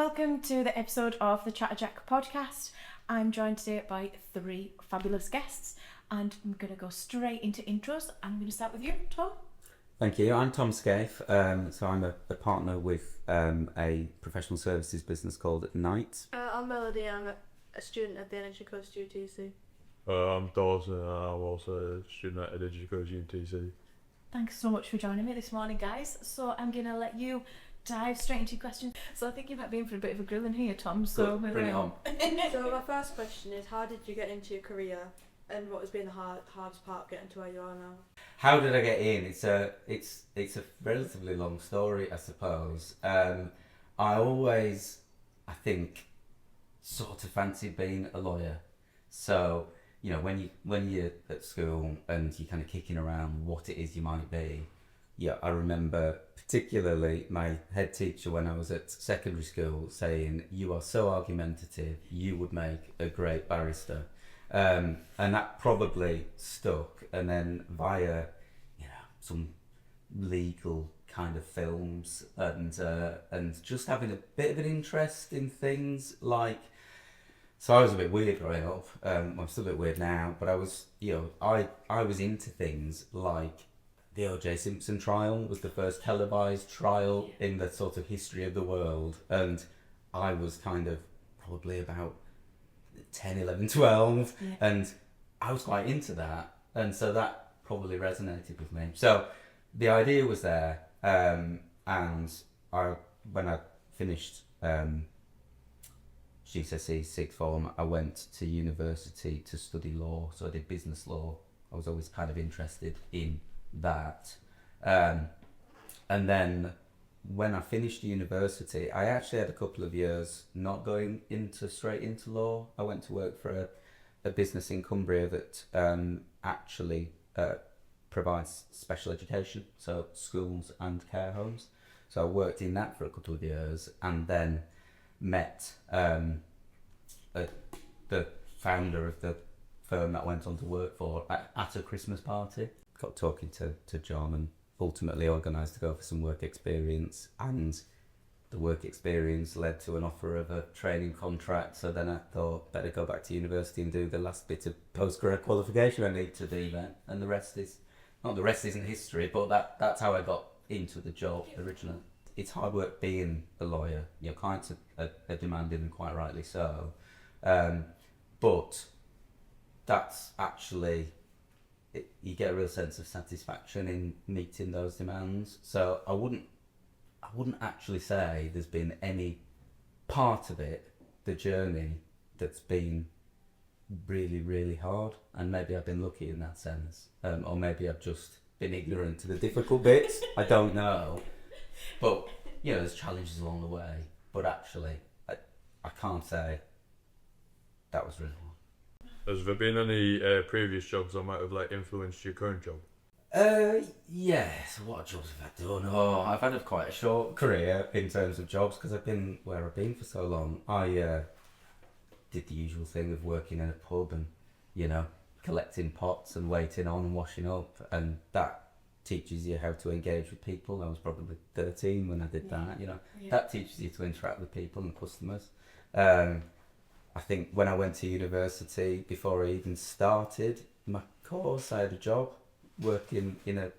welcome to the episode of the Chatterjack Podcast. I'm joined today by 3 fabulous guests, and I'm going to go straight into intros. I'm going to start with you, Tom. Thank you. I'm Tom Scaife. So I'm a partner with a professional services business called Knight. I'm Melody. I'm a student at the Energy Coast UTC. I'm Dawson. I'm also a student at Energy Coast UTC. Thanks so much for joining me this morning, guys. So I'm going to let you dive straight into your questions. So I think you might be in for a bit of a grilling here, Tom. So bring it on. So my first question is, how did you get into your career, and what has been the hardest part of getting to where you are now? How did I get in? It's a relatively long story, I suppose. I always, I think, sort of fancied being a lawyer. So when you're at school and you're kind of kicking around what it is you might be. Yeah, I remember particularly my head teacher when I was at secondary school saying, "You are so argumentative, you would make a great barrister." And that probably stuck. And then via, some legal kind of films and just having a bit of an interest in things like. So I was a bit weird growing up. I'm still a bit weird now, but I was, I was into things like the O.J. Simpson trial was the first televised trial in the sort of history of the world, and I was kind of probably about 10, 11, 12, and I was quite into that, and so that probably resonated with me. So the idea was there, and when I finished GCSE sixth form, I went to university to study law, so I did business law. I was always kind of interested in that, and then when I finished university, I actually had a couple of years not going straight into law. I went to work for a business in Cumbria that actually provides special education, so schools and care homes. So I worked in that for a couple of years, and then met the founder of the firm that I went on to work for at a Christmas party. Got talking to John and ultimately organised to go for some work experience, and the work experience led to an offer of a training contract. So then I thought, better go back to university and do the last bit of postgrad qualification I need to do then, and the rest isn't history, but that's how I got into the job originally. It's hard work being a lawyer. Your clients are demanding, and quite rightly so, but that's actually you get a real sense of satisfaction in meeting those demands. So I wouldn't actually say there's been any part of it, the journey, that's been really, really hard. And maybe I've been lucky in that sense, or maybe I've just been ignorant to the difficult bits. I don't know, but there's challenges along the way. But actually, I can't say that was really hard. Has there been any previous jobs that might have influenced your current job? Yes. What jobs have I done? Oh, I've had quite a short career in terms of jobs because I've been where I've been for so long. I did the usual thing of working in a pub and collecting pots and waiting on and washing up, and that teaches you how to engage with people. I was probably 13 when I did that. That teaches you to interact with people and customers. I think when I went to university, before I even started my course, I had a job working in a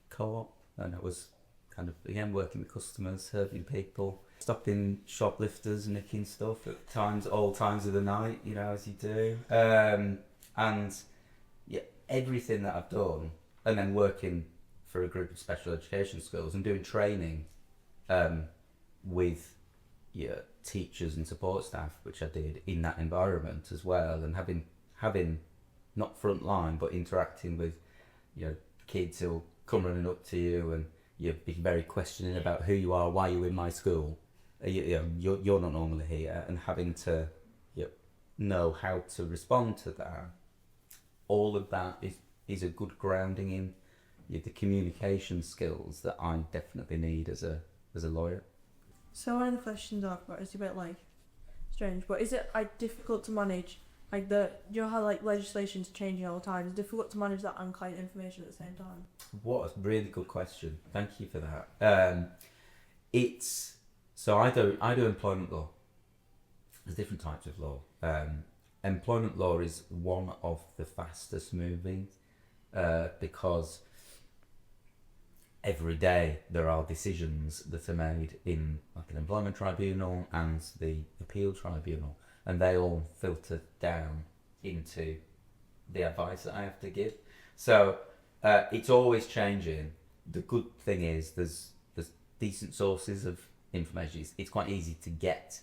co-op, and it was kind of, again, working with customers, serving people, stopping shoplifters, nicking stuff at all times of the night, as you do. And everything that I've done, and then working for a group of special education schools and doing training with teachers and support staff, which I did in that environment as well, and having not front line but interacting with kids who'll come running up to you and you'll be very questioning about who you are, why you're in my school, you're not normally here, and having to know how to respond to that. All of that is a good grounding in the communication skills that I definitely need as a lawyer. So one of the questions I've got is a bit strange, but is it difficult to manage how legislation's changing all the time? Is it difficult to manage that and client information at the same time? What a really good question. Thank you for that. It's So I do employment law. There's different types of law. Employment law is one of the fastest moving because every day there are decisions that are made in like an employment tribunal and the appeal tribunal, and they all filter down into the advice that I have to give. So it's always changing. The good thing is there's decent sources of information. It's quite easy to get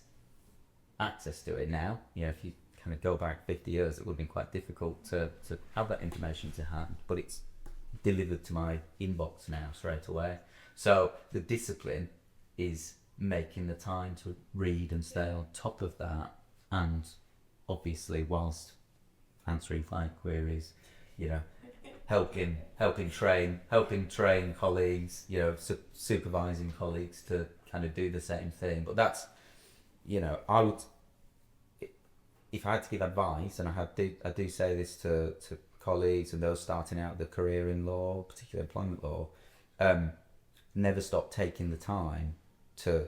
access to it now. You know, if you kind of go back 50 years, it would have been quite difficult to have that information to hand, but it's delivered to my inbox now straight away. So the discipline is making the time to read and stay on top of that, and obviously whilst answering client queries, you know, helping train colleagues, you know, supervising colleagues to kind of do the same thing. But that's, you know, I would, if I had to give advice, and I do say this to colleagues and those starting out their career in law, particularly employment law, never stop taking the time to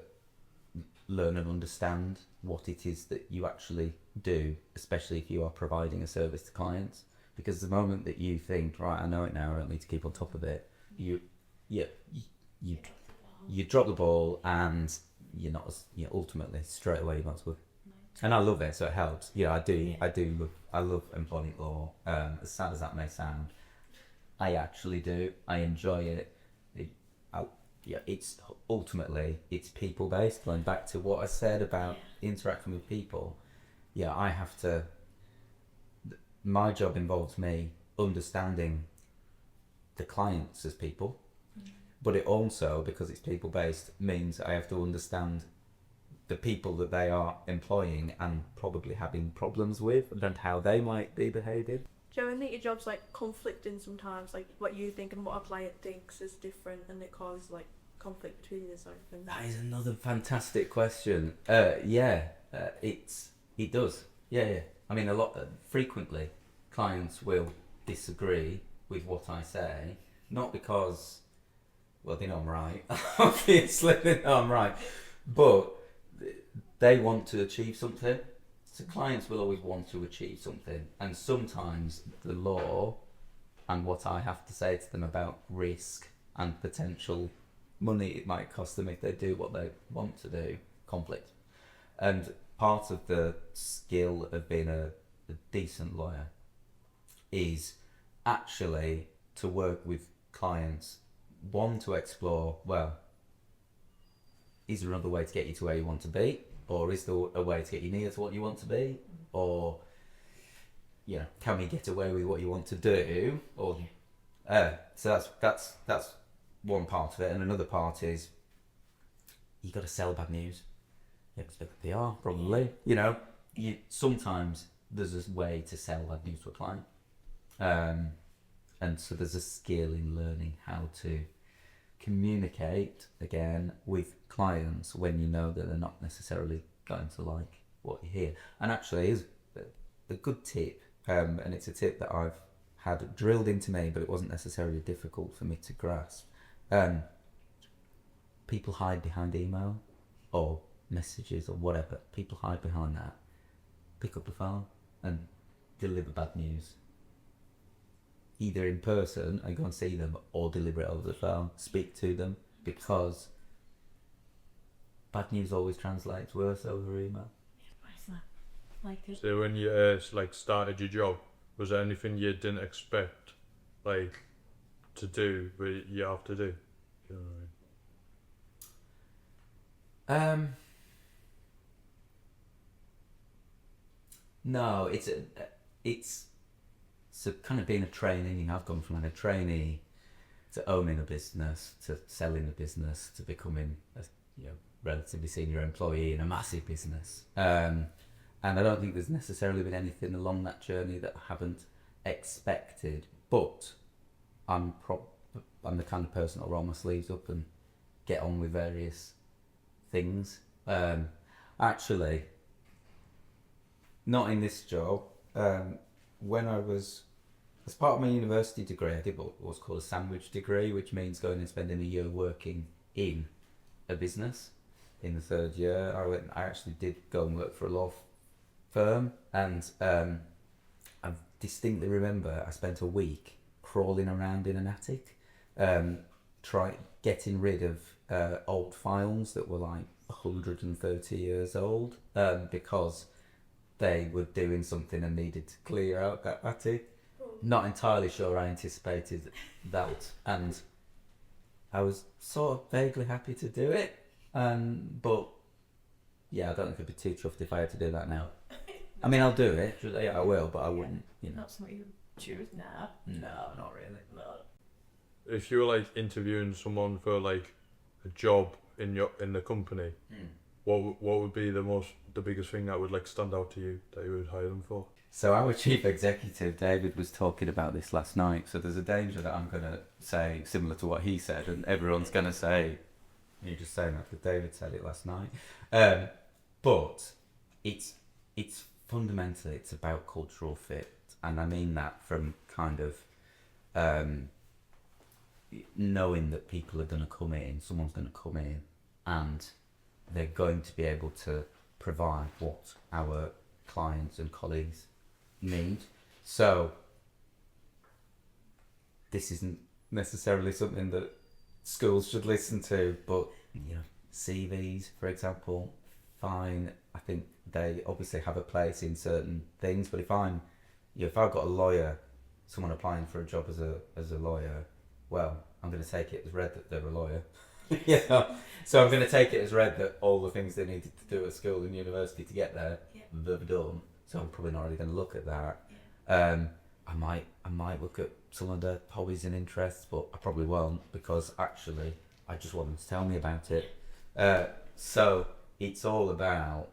learn and understand what it is that you actually do, especially if you are providing a service to clients. Because the moment that you think, right, I know it now, I don't need to keep on top of it, you drop the ball, and you're not as, you know, ultimately straight away you might as well. And I love it, so it helps. Yeah, I love employment law. As sad as that may sound, I actually do. I enjoy it. It's ultimately it's people based. Going back to what I said about interacting with people, I have to. My job involves me understanding the clients as people, but it also, because it's people based, means I have to understand the people that they are employing and probably having problems with, and how they might be behaving. Do you ever think your job's like conflicting sometimes, like what you think and what a client thinks is different, and it causes like conflict between you sort of thing? That is another fantastic question. It does. Yeah. I mean, frequently clients will disagree with what I say, not because, well, they know I'm right. Obviously, they know I'm right, but they want to achieve something. So clients will always want to achieve something, and sometimes the law and what I have to say to them about risk and potential money it might cost them if they do what they want to do, conflict. And part of the skill of being a decent lawyer is actually to work with clients, one, to explore, well, is there another way to get you to where you want to be? Or is there a way to get you near to what you want to be? Or, you know, can we get away with what you want to do? Or, so that's one part of it. And another part is, you got to sell bad news. You have to look at PR, probably. You know, sometimes there's a way to sell bad news to a client. And so there's a skill in learning how to communicate, again, with clients when you know that they're not necessarily going to like what you hear. And actually is a good tip, and it's a tip that I've had drilled into me, but it wasn't necessarily difficult for me to grasp. People hide behind email or messages or whatever. People hide behind that. Pick up the phone and deliver bad news. Either in person and go and see them, or deliver it over the phone, speak to them, because bad news always translates worse over email. So when you started your job, was there anything you didn't expect to do, but you have to do? You know what I mean? No, it's so kind of being a trainee. I've gone from being a trainee to owning a business, to selling a business, to becoming a relatively senior employee in a massive business. And I don't think there's necessarily been anything along that journey that I haven't expected. But I'm the kind of person that'll roll my sleeves up and get on with various things. Actually, not in this job. When I was, as part of my university degree, I did what was called a sandwich degree, which means going and spending a year working in a business, in the third year, I actually did go and work for a law firm, and I distinctly remember I spent a week crawling around in an attic, getting rid of old files that were like 130 years old, because they were doing something and needed to clear out that attic. Not entirely sure I anticipated that, and I was sort of vaguely happy to do it, but yeah, I don't think I'd be too chuffed if I had to do that now. I mean, I'll do it. Yeah, I will, but I wouldn't. Not something you choose now. No, not really. No. If you were like interviewing someone for like a job in the company, what would be the biggest thing that would like stand out to you that you would hire them for? So our chief executive, David, was talking about this last night. So there's a danger that I'm going to say similar to what he said, and everyone's going to say, you're just saying that because David said it last night. But it's fundamentally, it's about cultural fit. And I mean that from kind of knowing that people are going to come in, someone's going to come in, and they're going to be able to provide what our clients and colleagues need. So this isn't necessarily something that schools should listen to, but CVs, for example, fine. I think they obviously have a place in certain things, but if I've got a lawyer, someone applying for a job as a lawyer, well, I'm going to take it as read that they're a lawyer. So I'm going to take it as read that all the things they needed to do at school and university to get there, they've done. So I'm probably not really going to look at that. I might look at some of their hobbies and interests, but I probably won't, because actually I just want them to tell me about it. So it's all about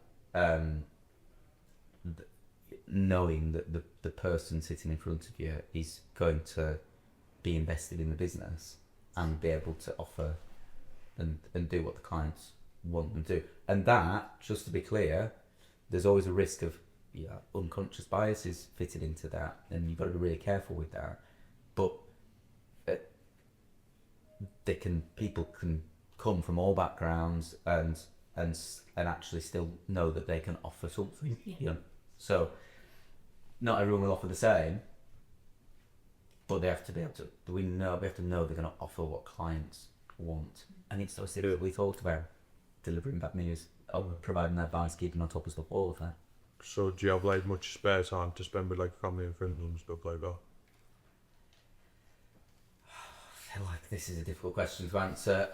knowing that the person sitting in front of you is going to be invested in the business and be able to offer and do what the clients want them to do. And that, just to be clear, there's always a risk of unconscious biases fitted into that, and you've got to be really careful with that. But people can come from all backgrounds and actually still know that they can offer something. So not everyone will offer the same, but they have to be able to. We have to know they're going to offer what clients want, and it's so simple. We talked about delivering bad news, providing advice, keeping on top of stuff, all of that. So do you have like much spare time to spend with like family and friends and stuff like that? I feel like this is a difficult question to answer.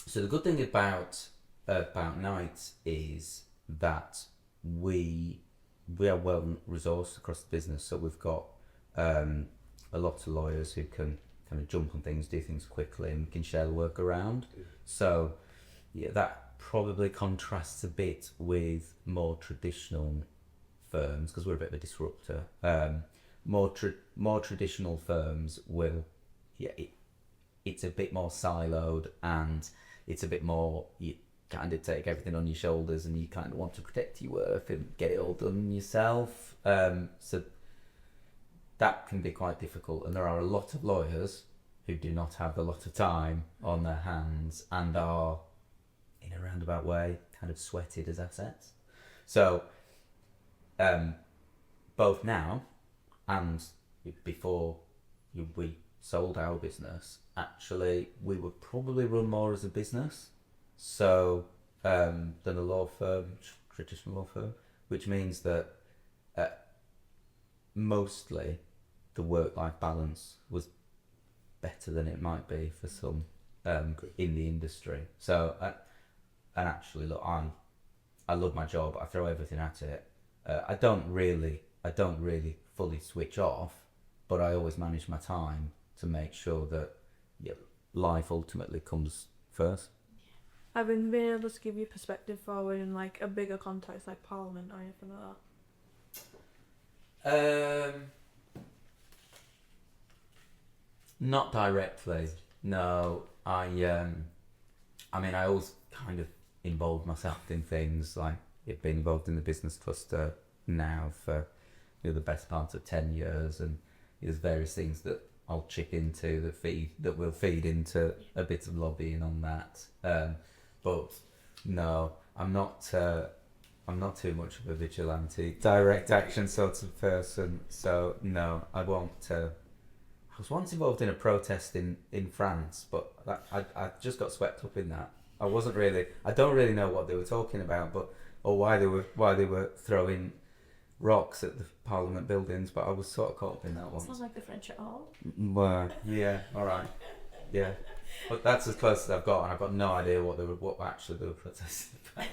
So the good thing about Night is that we are well resourced across the business. So we've got a lot of lawyers who can kind of jump on things, do things quickly, and we can share the work around. So that probably contrasts a bit with more traditional firms, because we're a bit of a disruptor. More traditional firms will, it's a bit more siloed, and it's a bit more, you kind of take everything on your shoulders and you kind of want to protect your work and get it all done yourself. So that can be quite difficult, and there are a lot of lawyers who do not have a lot of time on their hands and are, in a roundabout way, kind of sweated as assets. So both now and before we sold our business, actually we would probably run more as a business than a law firm, traditional law firm, which means that mostly the work-life balance was better than it might be for some in the industry. So and actually, look, I love my job. I throw everything at it. I don't really fully switch off, but I always manage my time to make sure that life ultimately comes first. Having been able to give you perspective forward in like a bigger context like Parliament or anything like that. Not directly. No, I mean, I always kind of involved myself in things, like I've been involved in the business cluster now for the best part of 10 years, and there's various things that I'll chip into that will feed into a bit of lobbying on that. But no, I'm not too much of a vigilante, direct action sort of person. So no, I won't. I was once involved in a protest in France, but I just got swept up in that. I don't really know what they were talking about, or why they were throwing rocks at the Parliament buildings, but I was sort of caught up in that one. Sounds like the French at all. Well, yeah, all right, yeah, but that's as close as I've got, and I've got no idea what actually they were protesting about.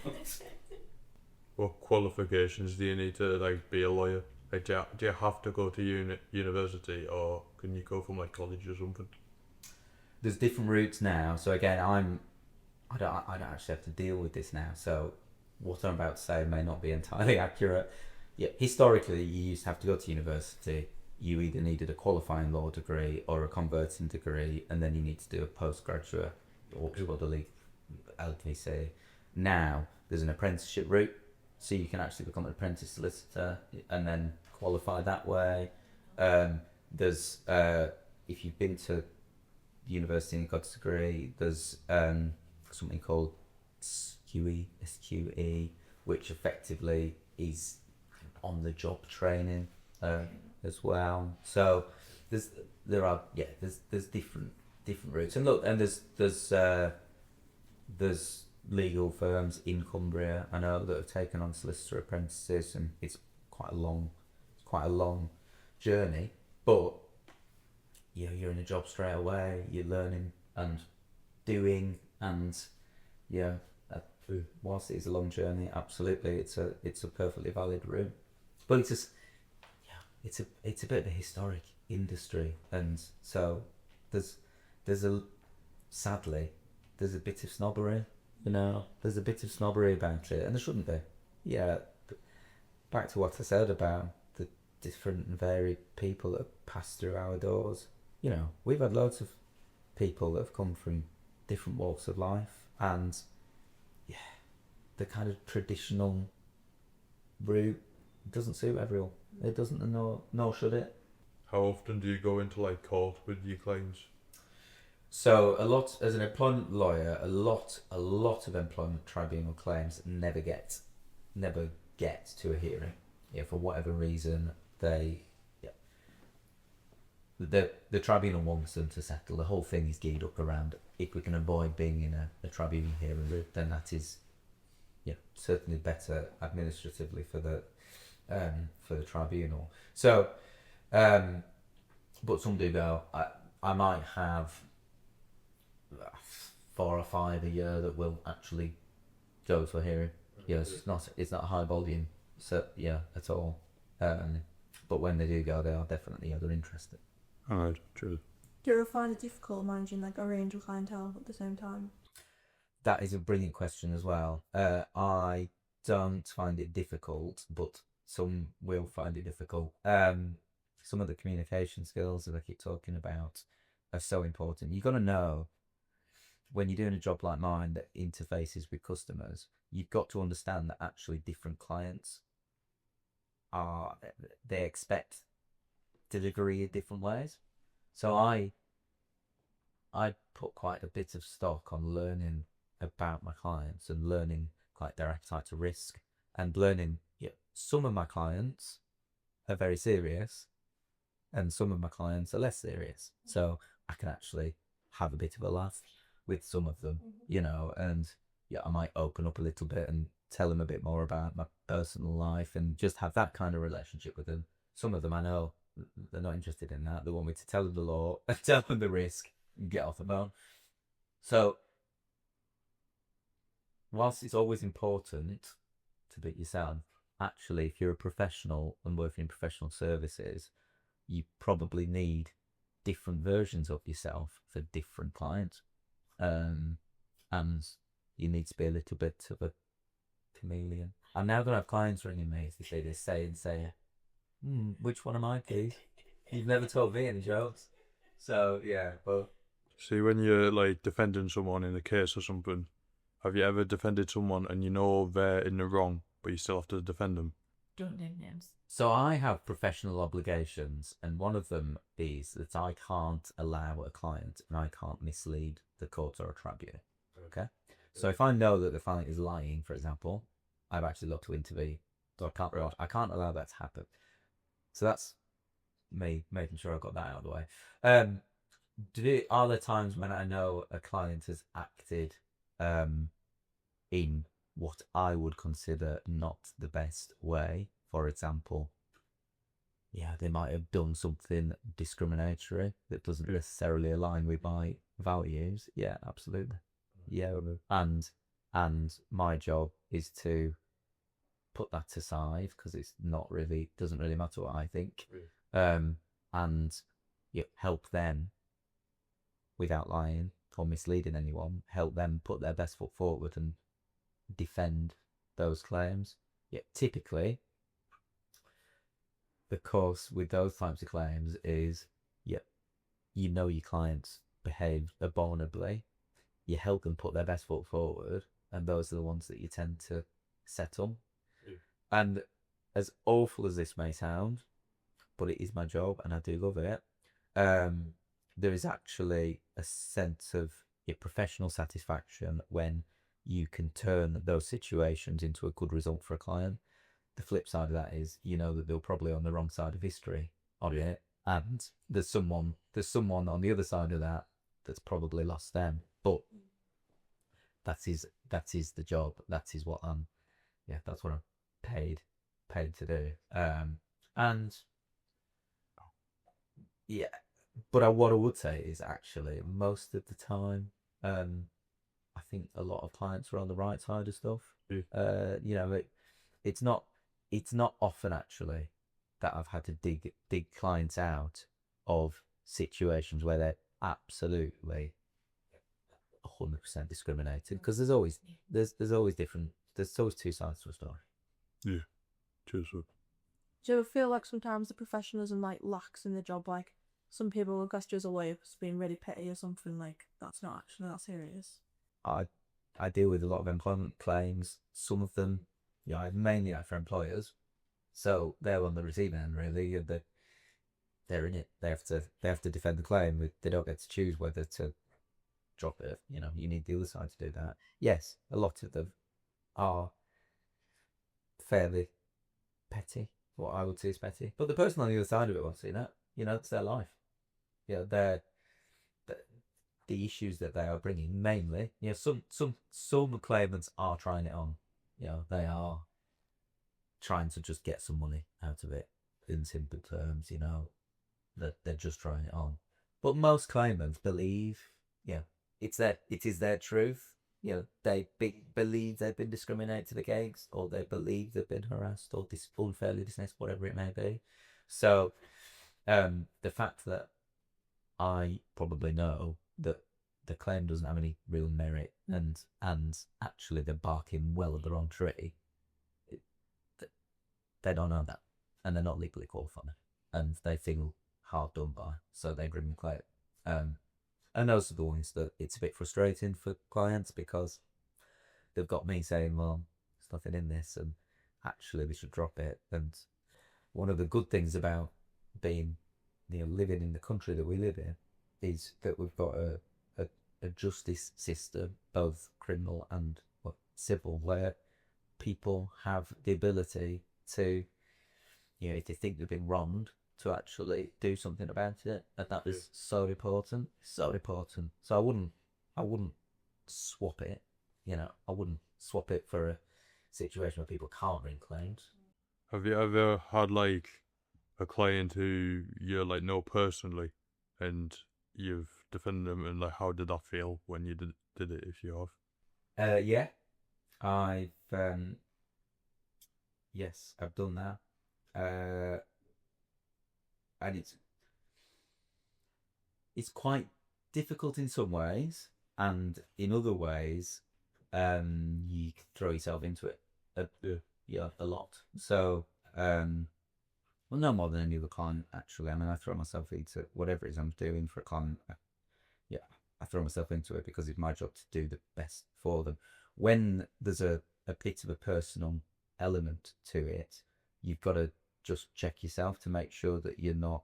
What qualifications do you need to like be a lawyer? Like, do you have to go to university, or can you go from like college or something? There's different routes now. So again, I don't actually have to deal with this now. So what I'm about to say may not be entirely accurate. Yeah, historically, you used to have to go to university. You either needed a qualifying law degree or a converting degree, and then you need to do a postgraduate or the LPC. Now there's an apprenticeship route, so you can actually become an apprentice solicitor and then qualify that way. There's if you've been to university and got a degree, there's something called SQE, which effectively is on-the-job training as well. So there's different routes, and look, and there's legal firms in Cumbria I know that have taken on solicitor apprentices, and it's quite a long journey, but you're in a job straight away. You're learning and doing, and whilst it is a long journey, absolutely, it's a perfectly valid route. But it's a bit of a historic industry, and so sadly there's a bit of snobbery. There's a bit of snobbery about it, and there shouldn't be. Yeah, back to what I said about the different and varied people that have passed through our doors. We've had loads of people that have come from different walks of life, and the kind of traditional route doesn't suit everyone. It doesn't, nor should it. How often do you go into like court with your clients? So a lot, as an employment lawyer, a lot of employment tribunal claims never get to a hearing. For whatever reason, the tribunal wants them to settle. The whole thing is geared up around, if we can avoid being in a tribunal hearing route, then that is certainly better administratively for the tribunal. So, but some do go. I might have 4 or 5 a year that will actually go to a hearing. It's not high volume, so at all. But when they do go, they are definitely they're interested. Alright, true. Do you ever find it difficult managing like a range of clientele at the same time? That is a brilliant question as well. I don't find it difficult, but some will find it difficult. Some of the communication skills that I keep talking about are so important. You've got to know, when you're doing a job like mine that interfaces with customers, you've got to understand that actually different clients they expect delivery in different ways. So I put quite a bit of stock on learning about my clients and learning quite their appetite to risk, and learning some of my clients are very serious and some of my clients are less serious. So I can actually have a bit of a laugh with some of them, and I might open up a little bit and tell them a bit more about my personal life and just have that kind of relationship with them. Some of them I know they're not interested in that. They want me to tell them the law, tell them the risk, and get off the phone. So whilst it's always important to be yourself, actually, if you're a professional and working in professional services, you probably need different versions of yourself for different clients. And you need to be a little bit of a chameleon. I'm now going to have clients ringing me to say this, say, which one am I, please? You've never told me any jokes. So, but... See, when you're like defending someone in a case or something, have you ever defended someone and they're in the wrong, but you still have to defend them? Don't name names. So I have professional obligations, and one of them is that I can't allow a client and I can't mislead the court or a tribunal. Okay? So if I know that the client is lying, for example, I've actually looked to intervene. So I can't allow that to happen. So that's me making sure I got that out of the way. Are there times when I know a client has acted in what I would consider not the best way? For example, they might have done something discriminatory that doesn't necessarily align with my values. Yeah, absolutely. Yeah, and my job is to put that aside because doesn't really matter what I think. And help them without lying or misleading anyone. Help them put their best foot forward and defend those claims. Typically, because with those types of claims is, your clients behave abominably. You help them put their best foot forward, and those are the ones that you tend to settle. And as awful as this may sound, but it is my job and I do love it, there is actually a sense of professional satisfaction when you can turn those situations into a good result for a client. The flip side of that is, that they're probably on the wrong side of history on it, and there's someone on the other side of that that's probably lost them. But that is the job. That is what that's what I'm paid to do. But what I would say is actually most of the time, I think a lot of clients are on the right side of stuff. It's not often actually that I've had to dig clients out of situations where they're absolutely 100% discriminated, because there's always two sides to a story. Yeah, cheers. Do you ever feel like sometimes the professionalism lacks in the job? Like some people will cast you as a lawyer for being really petty or something. Like that's not actually that serious. I deal with a lot of employment claims. Some of them, I mainly for employers, so they're on the receiving end really. They're in it. They have to defend the claim. They don't get to choose whether to drop it. You need the other side to do that. Yes, a lot of them are fairly petty. What I would say is petty, but the person on the other side of it won't see that. It's their life. The issues that they are bringing mainly. Some claimants are trying it on. They are trying to just get some money out of it in simple terms. That they're just trying it on. But most claimants believe, it is their truth. They believe they've been discriminated against, or they believe they've been harassed or unfairly dismissed, whatever it may be. So, the fact that I probably know that the claim doesn't have any real merit, and actually they're barking well at the wrong tree, they don't know that, and they're not legally qualified, and they feel hard done by, so they bring the claim. And those are the ones that it's a bit frustrating for clients, because they've got me saying, well, there's nothing in this, and actually we should drop it. And one of the good things about being, living in the country that we live in, is that we've got a justice system, both criminal and civil, where people have the ability to, if they think they've been wronged, to actually do something about it. And that is so important. So I wouldn't swap it. I wouldn't swap it for a situation where people can't bring claims. Have you ever had a client who you know personally, and you've defended them, and how did that feel when you did it, if you have? Yeah, I've yes, I've done that. And it's quite difficult in some ways, and in other ways, you can throw yourself into it a lot. So, well, no more than any other client, actually. I mean, I throw myself into whatever it is I'm doing for a client. I throw myself into it because it's my job to do the best for them. When there's a bit of a personal element to it, you've got to just check yourself to make sure that you're not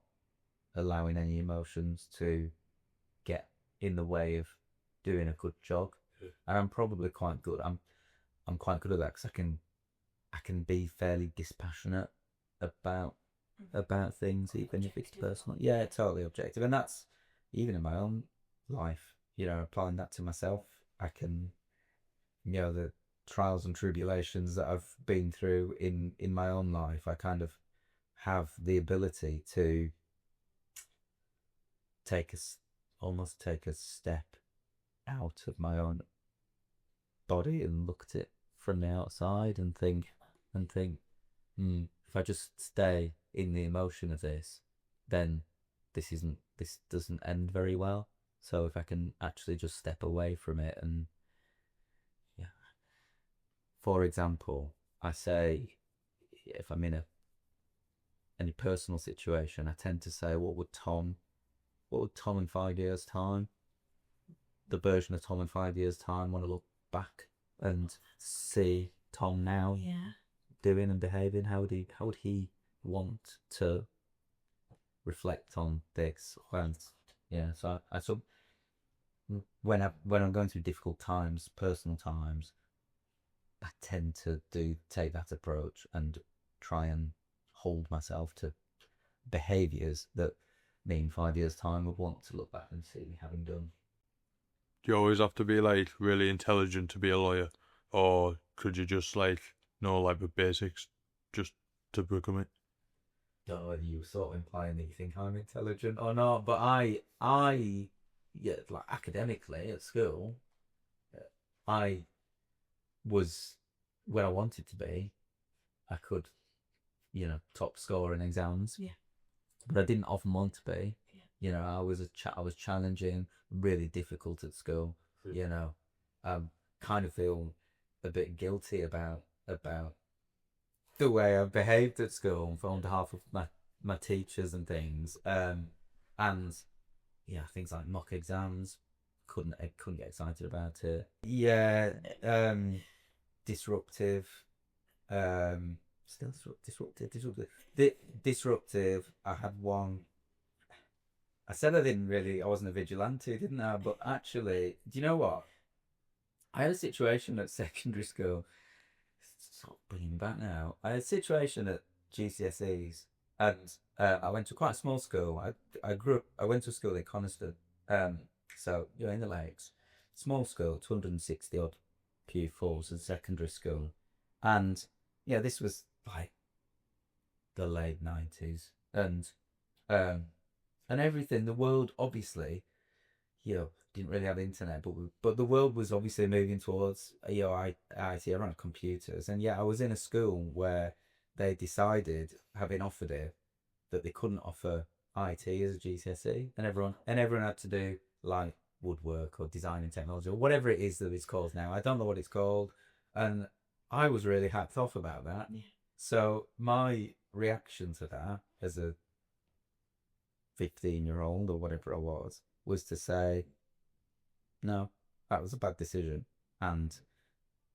allowing any emotions to get in the way of doing a good job. And I'm probably quite good. I'm quite good at that because I can be fairly dispassionate about things, even if it's personal. Yeah, totally objective, and that's even in my own life. Applying that to myself, I can, the trials and tribulations that I've been through in my own life, I kind of have the ability to almost take a step out of my own body and look at it from the outside and think, if I just stay in the emotion of this, then this doesn't end very well. So if I can actually just step away from it and, yeah. For example, I say, if I'm in any personal situation, I tend to say, what would Tom in 5 years' time, the version of Tom in 5 years' time, want to look back and see Tom now doing and behaving? How would he want to reflect on this? And so I when I'm going through difficult times, personal times, I tend to take that approach and try and hold myself to behaviours that me in 5 years' time would want to look back and see me having done. Do you always have to be like really intelligent to be a lawyer, or could you just know the basics just to become it? Don't know whether you were sort of implying that you think I'm intelligent or not, but I academically at school, I was where I wanted to be. I could, top score in exams. Yeah. But I didn't often want to be. Yeah. I was challenging, really difficult at school. Kind of feel a bit guilty about the way I behaved at school on behalf of my teachers and things. And things like mock exams, couldn't get excited about it. Yeah, disruptive. Still disruptive. I had one. I said I wasn't a vigilante, didn't I? But actually, do you know what? I had a situation at secondary school. Sort of bringing me back now. I had a situation at GCSEs, and I went to quite a small school. I went to a school in Coniston. So you're in the Lakes, small school, 260 odd pupils in secondary school, and this was like the late 90s, and everything. The world obviously, didn't really have the internet, but the world was obviously moving towards IT around computers. And I was in a school where they decided, having offered it, that they couldn't offer IT as a GCSE, and everyone had to do like woodwork or design and technology or whatever it is that it's called now. I don't know what it's called, and I was really hacked off about that. Yeah. So my reaction to that as a 15-year-old or whatever I was to say, no, that was a bad decision, and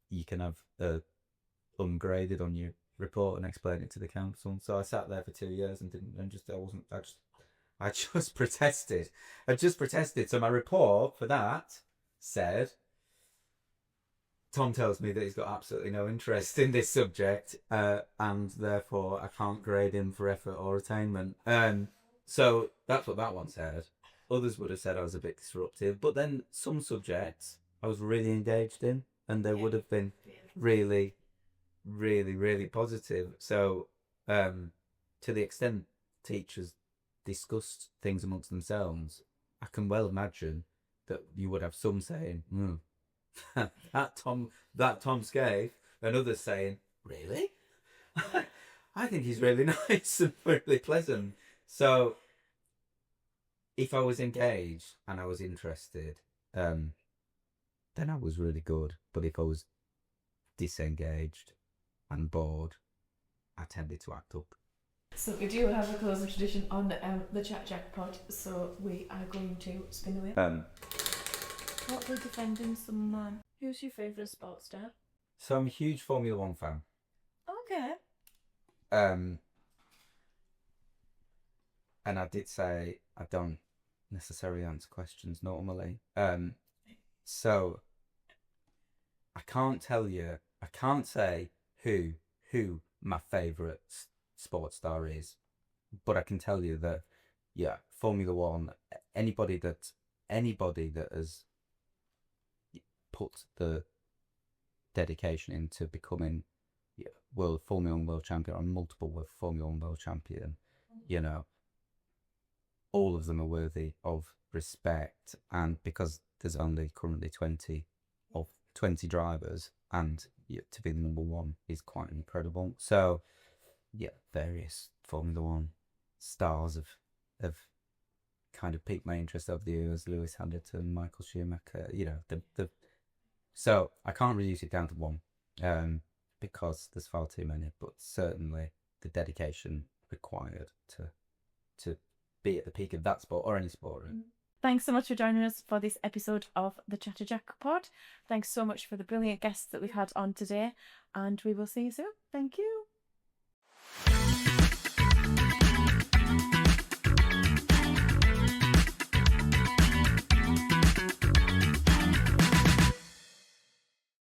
you can have ungraded on your report and explain it to the council. So I sat there for 2 years and I just protested. So my report for that said, Tom tells me that he's got absolutely no interest in this subject, and therefore I can't grade him for effort or attainment. So that's what that one said. Others would have said I was a bit disruptive, but then some subjects I was really engaged in, and they would have been really, really, really positive. So to the extent teachers discussed things amongst themselves, I can well imagine that you would have some saying, that Tom Scaife, and others saying, really? I think he's really nice and really pleasant. So if I was engaged and I was interested, then I was really good. But if I was disengaged and bored, I tended to act up. So we do have a closing tradition on the Chatterjack Pod, so we are going to spin the wheel. What will defending someone? Who's your favourite sports star? So I'm a huge Formula One fan. Okay. And I did say I don't necessarily answer questions normally. So I can't tell you. I can't say who my favourite sports star is, but I can tell you that Formula One. Anybody that has put the dedication into becoming Formula One world champion or multiple Formula One world champion, all of them are worthy of respect. And because there's only currently 20 drivers, and to be the number one is quite incredible. So various Formula One stars have kind of piqued my interest over the years. Lewis Hamilton, Michael Schumacher, so I can't reduce it down to one, because there's far too many, but certainly the dedication required to be at the peak of that sport or any sport. Really. Thanks so much for joining us for this episode of the Chatterjack Pod. Thanks so much for the brilliant guests that we've had on today, and we will see you soon. Thank you.